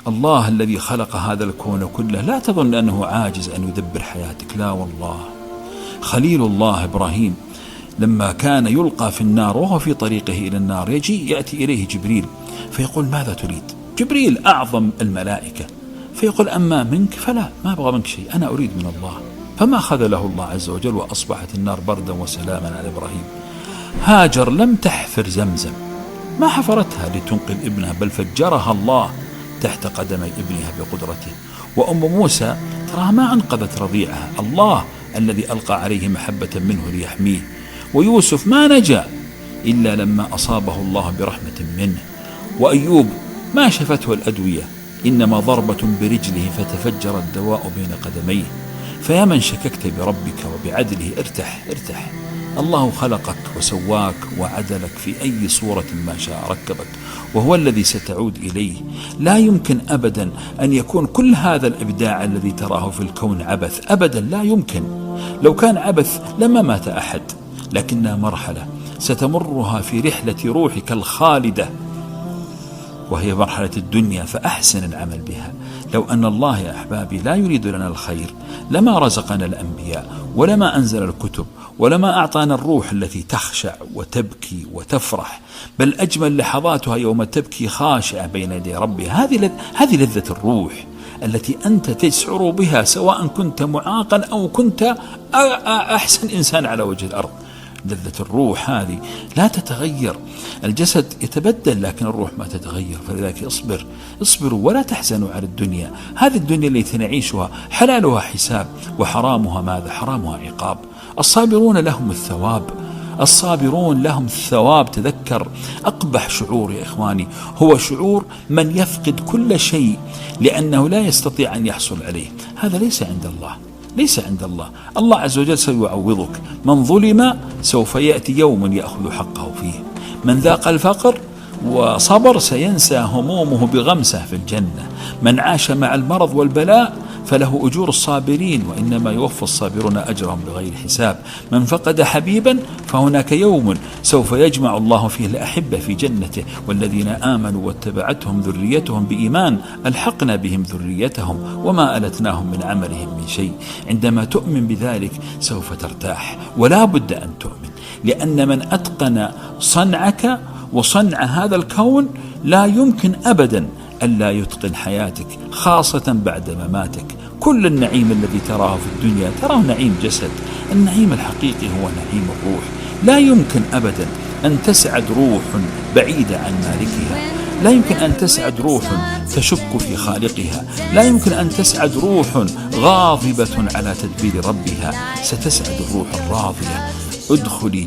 الله الذي خلق هذا الكون كله، لا تظن أنه عاجز أن يدبر حياتك، لا والله. خليل الله إبراهيم لما كان يلقى في النار وهو في طريقه إلى النار يأتي إليه جبريل فيقول: ماذا تريد؟ جبريل أعظم الملائكة، فيقول: أما منك فلا، ما أبغى منك شيء، أنا أريد من الله. فما خذله الله عز وجل، وأصبحت النار بردا وسلاما على إبراهيم. هاجر لم تحفر زمزم، ما حفرتها لتنقذ ابنها، بل فجرها الله تحت قدمي ابنها بقدرته. وأم موسى تراها ما أنقذت رضيعها، الله الذي ألقى عليه محبة منه ليحميه. ويوسف ما نجا إلا لما أصابه الله برحمة منه. وأيوب ما شفته الأدوية، إنما ضربة برجله فتفجر الدواء بين قدميه. فيا من شككت بربك وبعدله ارتاح ارتاح، الله خلقك وسواك وعدلك في أي صورة ما شاء ركبك، وهو الذي ستعود إليه. لا يمكن أبدا أن يكون كل هذا الإبداع الذي تراه في الكون عبث، أبدا لا يمكن. لو كان عبث لما مات أحد، لكنها مرحلة ستمرها في رحلة روحك الخالدة، وهي مرحلة الدنيا، فأحسن العمل بها. لو أن الله يا أحبابي لا يريد لنا الخير لما رزقنا الأنبياء، ولما أنزل الكتب، ولما أعطانا الروح التي تخشع وتبكي وتفرح، بل أجمل لحظاتها يوم تبكي خاشعة بين يدي ربها. هذه لذة الروح التي أنت تشعر بها سواء كنت معاقا أو كنت أحسن إنسان على وجه الأرض. لذة الروح هذه لا تتغير، الجسد يتبدل لكن الروح ما تتغير. فلذلك اصبروا ولا تحزنوا على الدنيا. هذه الدنيا التي نعيشها حلالها حساب، وحرامها ماذا؟ حرامها عقاب. الصابرون لهم الثواب، الصابرون لهم الثواب. تذكر أقبح شعور يا إخواني هو شعور من يفقد كل شيء لأنه لا يستطيع أن يحصل عليه. هذا ليس عند الله، ليس عند الله. الله عز وجل سيعوضك. من ظلم سوف يأتي يوم يأخذ حقه فيه. من ذاق الفقر وصبر سينسى همومه بغمسة في الجنة. من عاش مع المرض والبلاء فله أجور الصابرين، وإنما يوفى الصابرون أجرهم بغير حساب. من فقد حبيبا فهناك يوم سوف يجمع الله فيه الأحبة في جنته، والذين آمنوا واتبعتهم ذريتهم بإيمان ألحقنا بهم ذريتهم وما ألتناهم من عملهم من شيء. عندما تؤمن بذلك سوف ترتاح، ولا بد أن تؤمن، لأن من أتقن صنعك وصنع هذا الكون لا يمكن أبدا ألا يتقن حياتك، خاصة بعد مماتك. كل النعيم الذي تراه في الدنيا تراه نعيم جسد، النعيم الحقيقي هو نعيم الروح. لا يمكن أبدا أن تسعد روح بعيدة عن مالكها، لا يمكن أن تسعد روح تشك في خالقها، لا يمكن أن تسعد روح غاضبة على تدبير ربها. ستسعد الروح الراضية. ادخلي